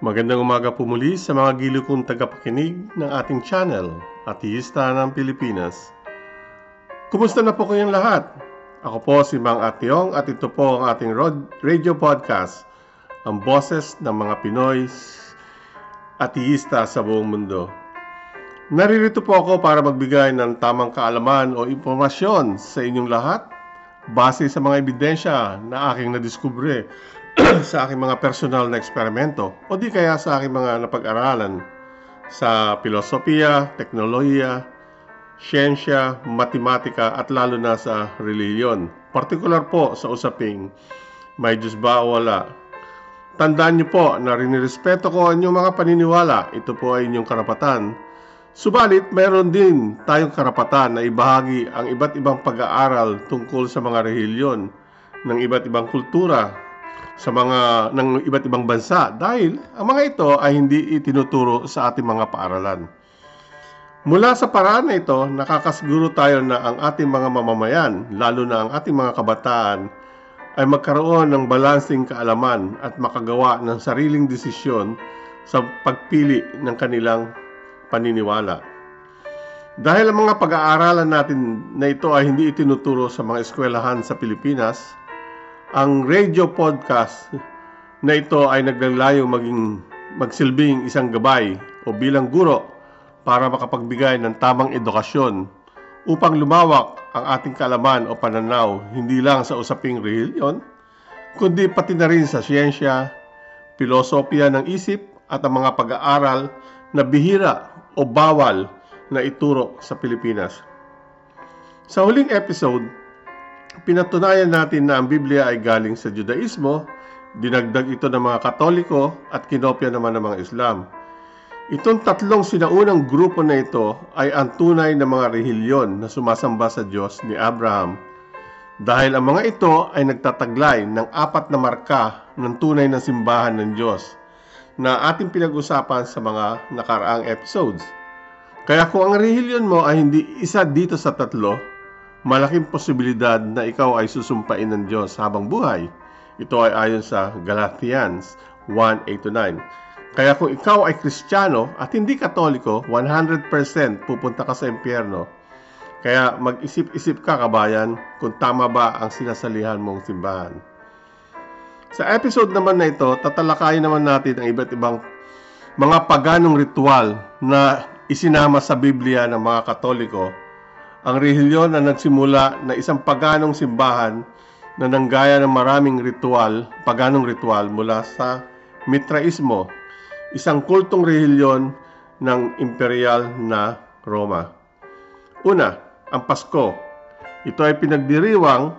Magandang umaga po muli sa mga giliw kong tagapakinig ng ating channel, Ateista ng Pilipinas. Kumusta na po kayong lahat? Ako po si Mang Ateong at ito po ang ating radio podcast, ang boses ng mga Pinoy ateista sa buong mundo. Naririto po ako para magbigay ng tamang kaalaman o impormasyon sa inyong lahat base sa mga ebidensya na aking nadiskubre sa aking mga personal na eksperimento o di kaya sa aking mga napag-aralan sa filosofiya, teknolohiya, siyensya, matematika at lalo na sa relihiyon. Partikular po sa usaping may Diyos ba o wala. Tandaan niyo po na rinirespeto ko ang inyong mga paniniwala. Ito po ay inyong karapatan. Subalit, mayroon din tayong karapatan na ibahagi ang iba't ibang pag-aaral tungkol sa mga relihiyon ng iba't ibang kultura ng iba't ibang bansa dahil ang mga ito ay hindi itinuturo sa ating mga paaralan. Mula sa paraan na ito, nakakasiguro tayo na ang ating mga mamamayan, lalo na ang ating mga kabataan, ay magkaroon ng balansing kaalaman at makagawa ng sariling desisyon sa pagpili ng kanilang paniniwala. Dahil ang mga pag-aaralan natin na ito ay hindi itinuturo sa mga eskwelahan sa Pilipinas, ang radio podcast na ito ay naglalayong magsilbing isang gabay o bilang guro para makapagbigay ng tamang edukasyon upang lumawak ang ating kaalaman o pananaw hindi lang sa usaping relihiyon, kundi pati na rin sa siyensya, filosofiya ng isip at ang mga pag-aaral na bihira o bawal na ituro sa Pilipinas. Sa huling episode, pinatunayan natin na ang Biblia ay galing sa Judaismo, dinagdag ito ng mga Katoliko at kinopya naman ng mga Islam. Itong tatlong sinaunang grupo na ito ay ang tunay na mga relihiyon na sumasamba sa Diyos ni Abraham. Dahil ang mga ito ay nagtataglay ng 4 na marka ng tunay na simbahan ng Diyos na ating pinag-usapan sa mga nakaraang episodes. Kaya kung ang relihiyon mo ay hindi isa dito sa tatlo, malaking posibilidad na ikaw ay susumpain ng Diyos habang buhay. Ito ay ayon sa Galatians 1:8-9. Kaya kung ikaw ay Kristiyano at hindi Katoliko, 100% pupunta ka sa impyerno. Kaya mag-isip-isip ka, kabayan, kung tama ba ang sinasalihan mong simbahan. Sa episode naman na ito, tatalakayin naman natin ang iba't ibang mga paganong ritual na isinama sa Biblia ng mga Katoliko. Ang relihiyon na nagsimula na isang paganong simbahan na nanggaya ng maraming paganong ritual mula sa Mitraismo, isang kultong relihiyon ng imperial na Roma. Una, ang Pasko. Ito ay pinagdiriwang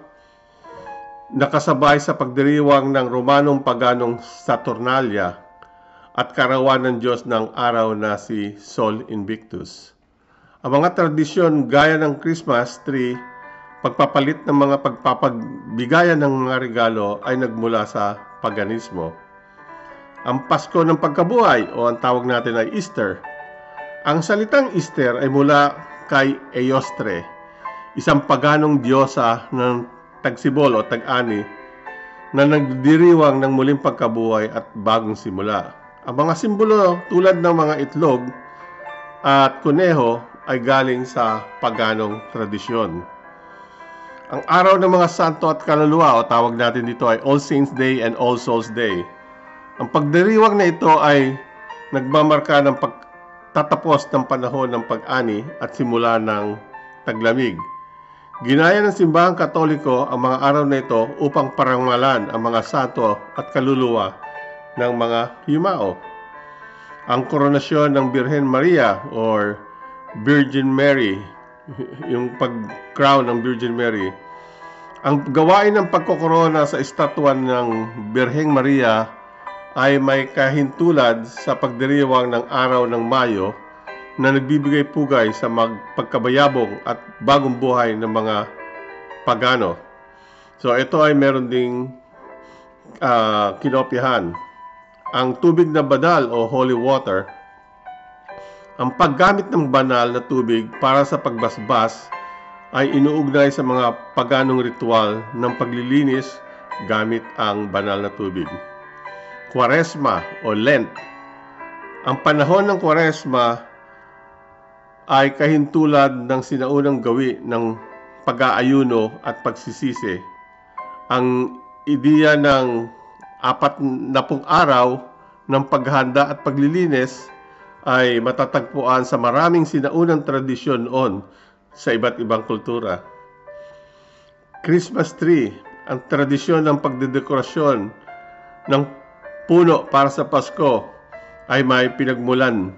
nakasabay sa pagdiriwang ng Romanong paganong Saturnalia at karawan ng Diyos ng araw na si Sol Invictus. Ang mga tradisyon gaya ng Christmas tree, pagpapalit ng mga pagpapagbigayan ng mga regalo ay nagmula sa paganismo. Ang Pasko ng Pagkabuhay o ang tawag natin ay Easter. Ang salitang Easter ay mula kay Eostre, isang paganong diyosa ng tagsibol o tag-ani na nagdiriwang ng muling pagkabuhay at bagong simula. Ang mga simbolo tulad ng mga itlog at kuneho ay galing sa paganong tradisyon. Ang araw ng mga santo at kaluluwa o tawag natin dito ay All Saints Day and All Souls Day. Ang pagdiriwang na ito ay nagmamarka ng pagtatapos ng panahon ng pag-ani at simula ng taglamig. Ginaya ng simbahang Katoliko ang mga araw na ito upang parangalan ang mga santo at kaluluwa ng mga yumao. Ang koronasyon ng Birhen Maria or Virgin Mary, yung pag-crown ng Virgin Mary. Ang gawain ng pagkokorona sa estatwa ng Birheng Maria ay may kahintulad sa pagdiriwang ng araw ng Mayo na nagbibigay pugay sa pagkabayabong at bagong buhay ng mga pagano. So ito ay meron ding kinopyahan. Ang tubig na banal o holy water, ang paggamit ng banal na tubig para sa pagbasbas ay inuugnay sa mga paganong ritual ng paglilinis gamit ang banal na tubig. Kwaresma o Lent, Ang panahon ng Kwaresma ay kahintulad ng sinaunang gawi ng pag-aayuno at pagsisisi. Ang ideya ng 40 araw ng paghanda at paglilinis ay matatagpuan sa maraming sinaunang tradisyon noon sa iba't ibang kultura. Christmas tree, ang tradisyon ng pagdedekorasyon ng puno para sa Pasko ay may pinagmulan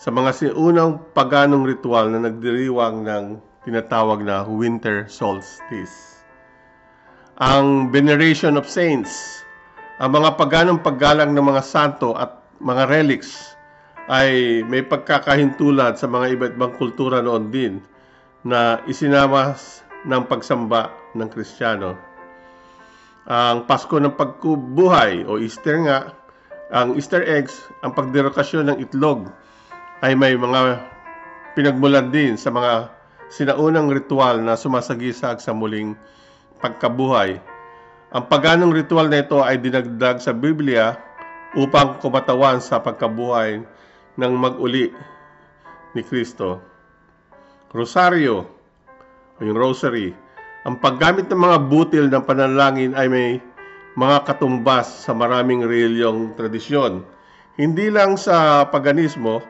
sa mga siunang paganong ritual na nagdiriwang ng tinatawag na winter solstice. Ang veneration of saints, ang mga paganong paggalang ng mga santo at mga relics ay may pagkakahintulad sa mga iba't ibang kultura noon din na isinama ng pagsamba ng Kristiyano. Ang Pasko ng Pagbuhay o Easter nga, ang Easter eggs, ang pagdekorasyon ng itlog ay may mga pinagmulan din sa mga sinaunang ritual na sumasagisag sa muling pagkabuhay. Ang paganong ritual na ito ay dinagdag sa Biblia upang kumatawan sa pagkabuhay ng mag-uli ni Kristo. Rosario, o yung rosary, ang paggamit ng mga butil ng panalangin ay may mga katumbas sa maraming reliyong tradisyon. Hindi lang sa paganismo,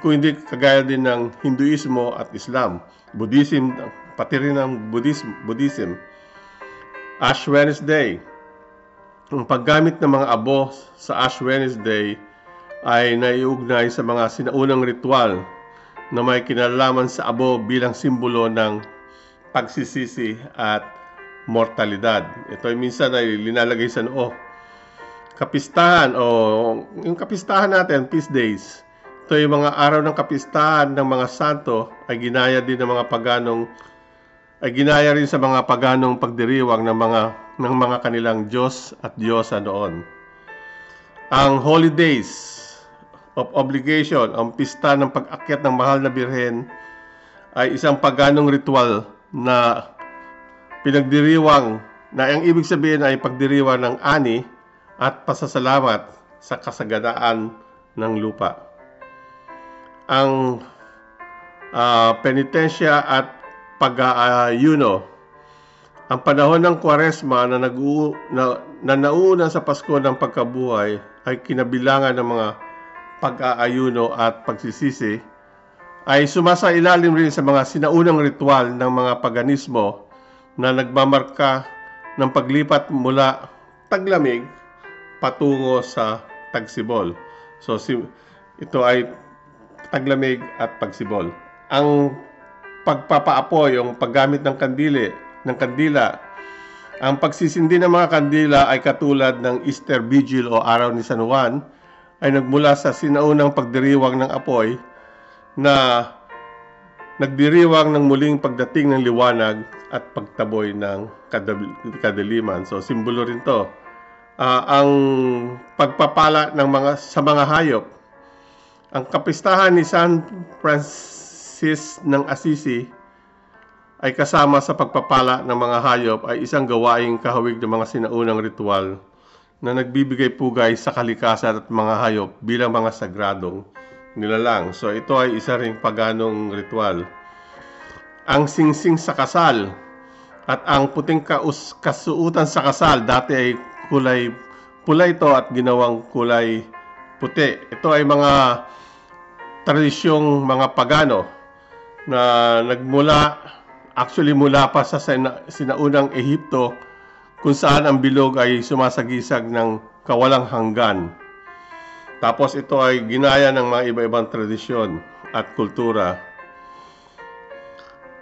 kundi kagaya din ng Hinduismo at Islam, Buddhism, pati rin ng Buddhism. Ash Wednesday. Ang paggamit ng mga abo sa Ash Wednesday ay naiugnay sa mga sinaunang ritual na may kinalaman sa abo bilang simbolo ng pagsisisi at mortalidad. Ito ay minsan ay linalagay sa noo. Kapistahan o yung kapistahan natin, feast days. Ito ay mga araw ng kapistahan ng mga santo ay ginaya din ng mga paganong ginaya rin sa mga paganong pagdiriwang ng mga kanilang Diyos at Diyosa noon. Ang holidays of obligation, ang pista ng pag-akyat ng mahal na birhen ay isang paganong ritual na pinagdiriwang na ang ibig sabihin ay pagdiriwang ng ani at pasasalamat sa kasaganaan ng lupa. Ang penitensya at pag-aayuno, ang panahon ng Kwaresma na nauna sa Pasko ng pagkabuhay ay kinabilangan ng mga pag-aayuno at pagsisisi, ay sumasailalim rin sa mga sinaunang ritual ng mga paganismo na nagmamarka ng paglipat mula taglamig patungo sa tagsibol. So ito ay taglamig at pagsibol. Ang pagpapaapoy, yung paggamit ng kandila, ang pagsisindi ng mga kandila ay katulad ng Easter Vigil o Araw ni San Juan, ay nagmula sa sinaunang pagdiriwang ng apoy na nagdiriwang ng muling pagdating ng liwanag at pagtaboy ng kadiliman. So simbolo rin to. Ang pagpapala sa mga hayop. Ang kapistahan ni San Francis ng Assisi ay kasama sa pagpapala ng mga hayop ay isang gawaing kahawig ng mga sinaunang ritual na nagbibigay pugay sa kalikasan at mga hayop bilang mga sagradong nilalang. So ito ay isa ring paganong ritual. Ang singsing sa kasal at ang puting kasuutan sa kasal, dati ay kulay pula ito at ginawang kulay puti. Ito ay mga tradisyong mga pagano na nagmula, mula pa sa sinaunang Ehipto, kung saan ang bilog ay sumasagisag ng kawalang hanggan. Tapos ito ay ginaya ng mga iba-ibang tradisyon at kultura.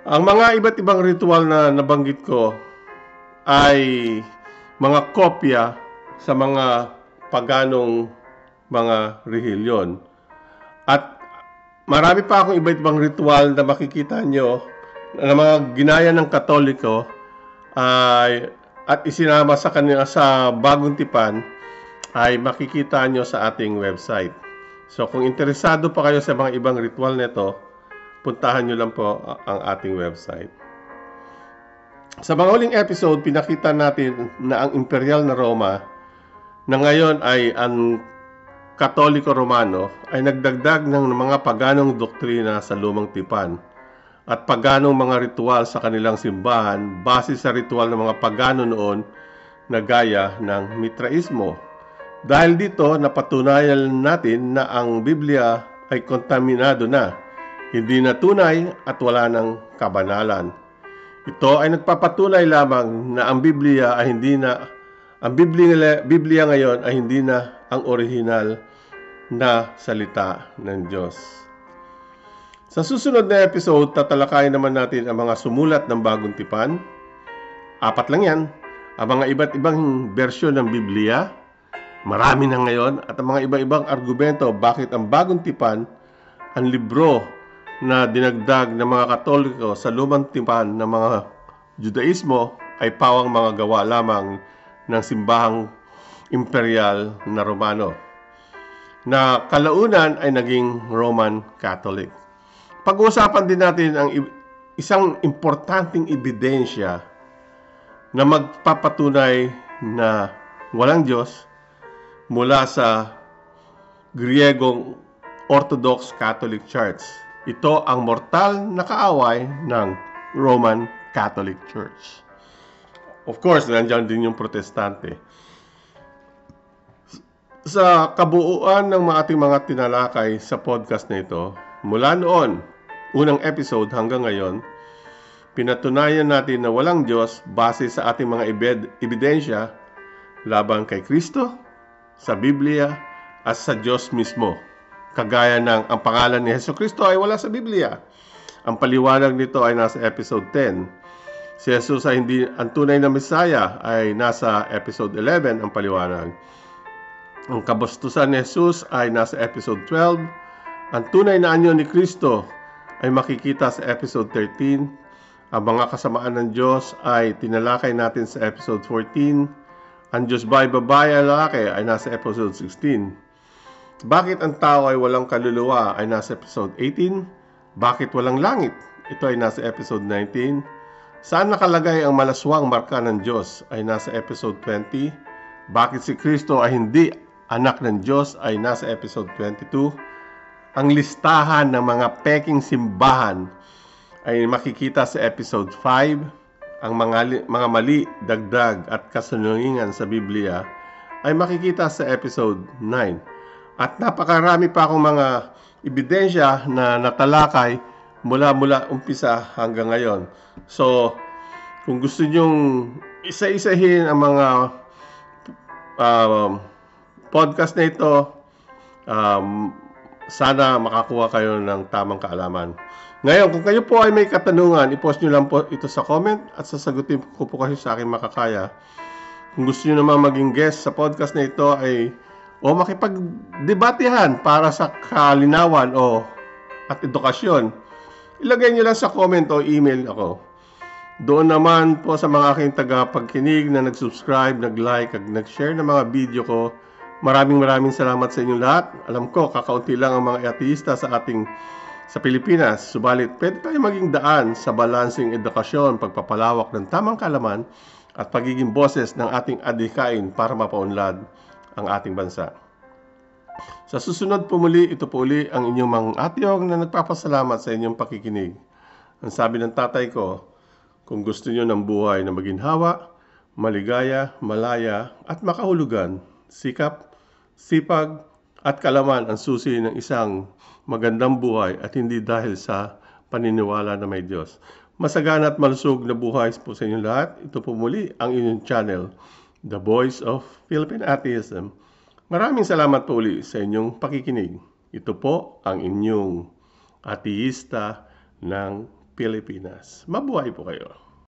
Ang mga iba't ibang ritual na nabanggit ko ay mga kopya sa mga paganong mga relihiyon. At marami pa akong iba't ibang ritual na makikita nyo na mga ginaya ng Katoliko at isinama sa kanila sa Bagong Tipan ay makikita nyo sa ating website. So kung interesado pa kayo sa mga ibang ritual nito, puntahan nyo lang po ang ating website. Sa mga huling episode, pinakita natin na ang Imperial na Roma na ngayon ay ang Katoliko Romano ay nagdagdag ng mga paganong doktrina sa lumang tipan at paganong mga ritual sa kanilang simbahan base sa ritual ng mga pagano noon na gaya ng Mitraismo. Dahil dito, napatunayan natin na ang Biblia ay kontaminado na, hindi na tunay at wala ng kabanalan. Ito ay nagpapatunay lamang na ang Biblia ngayon ay hindi na ang orihinal na salita ng Diyos. Sa susunod na episode, tatalakayin naman natin ang mga sumulat ng Bagong Tipan. 4 lang yan. Ang mga iba't ibang bersyon ng Biblia. Marami na ngayon. At ang mga iba-ibang argumento bakit ang Bagong Tipan, ang libro na dinagdag ng mga Katoliko sa lumang tipan ng mga Judaismo ay pawang mga gawa lamang ng simbahang imperial na Romano na kalaunan ay naging Roman Catholic. Pag-uusapan din natin ang isang importanteng ebidensya na magpapatunay na walang Diyos mula sa Griegong Orthodox Catholic Church. Ito ang mortal na kaaway ng Roman Catholic Church. Of course, nandiyan din yung Protestante. Sa kabuuan ng ating mga tinalakay sa podcast na ito, mula noon, unang episode hanggang ngayon, pinatunayan natin na walang Diyos base sa ating mga ebidensya laban kay Kristo, sa Biblia, at sa Diyos mismo. Kagaya ng ang pangalan ni Jesucristo ay wala sa Biblia. Ang paliwanag nito ay nasa episode 10. Si Jesus ay hindi ang tunay na Messiah ay nasa episode 11 ang paliwanag. Ang kabastusan ni Jesus ay nasa episode 12. Ang tunay na anyo ni Kristo ay makikita sa episode 13. Ang mga kasamaan ng Diyos ay tinalakay natin sa episode 14. Ang Diyos ba ay babae at lalaki ay nasa episode 16. Bakit ang tao ay walang kaluluwa ay nasa episode 18. Bakit walang langit? Ito ay nasa episode 19. Saan nakalagay ang malaswang marka ng Diyos ay nasa episode 20. Bakit si Kristo ay hindi anak ng Diyos ay nasa episode 22. Ang listahan ng mga peking simbahan ay makikita sa episode 5. Ang mga mali, dagdag at kasinungalingan sa Biblia ay makikita sa episode 9. At napakarami pa akong mga ebidensya na natalakay mula umpisa hanggang ngayon. So, kung gusto nyong isa-isahin ang mga podcast na ito, sana makakuha kayo ng tamang kaalaman. Ngayon, kung kayo po ay may katanungan, i-post nyo lang po ito sa comment at sasagutin ko po kayo sa aking makakaya. Kung gusto nyo naman maging guest sa podcast na ito ay o makipagdebatehan para sa kalinawan at edukasyon, ilagay nyo lang sa comment o email ako. Doon naman po sa mga aking tagapagkinig na nag-subscribe, nag-like, at nag-share ng mga video ko, maraming salamat sa inyong lahat. Alam ko, kakaunti lang ang mga ateista sa Pilipinas. Subalit, pwede tayo maging daan sa balansing edukasyon, pagpapalawak ng tamang kaalaman, at pagiging boses ng ating adhikain para mapaunlad ang ating bansa. Sa susunod po muli, ito po uli ang inyong mga atyong na nagpapasalamat sa inyong pakikinig. Ang sabi ng tatay ko, kung gusto nyo ng buhay na maginhawa, maligaya, malaya at makahulugan, sikap, sipag at kalaman ang susi ng isang magandang buhay at hindi dahil sa paniniwala na may Diyos. Masagana at malusog na buhay po sa inyong lahat. Ito po muli ang inyong channel, The Voice of Philippine Atheism. Maraming salamat po uli sa inyong pakikinig. Ito po ang inyong ateista ng Pilipinas. Mabuhay po kayo.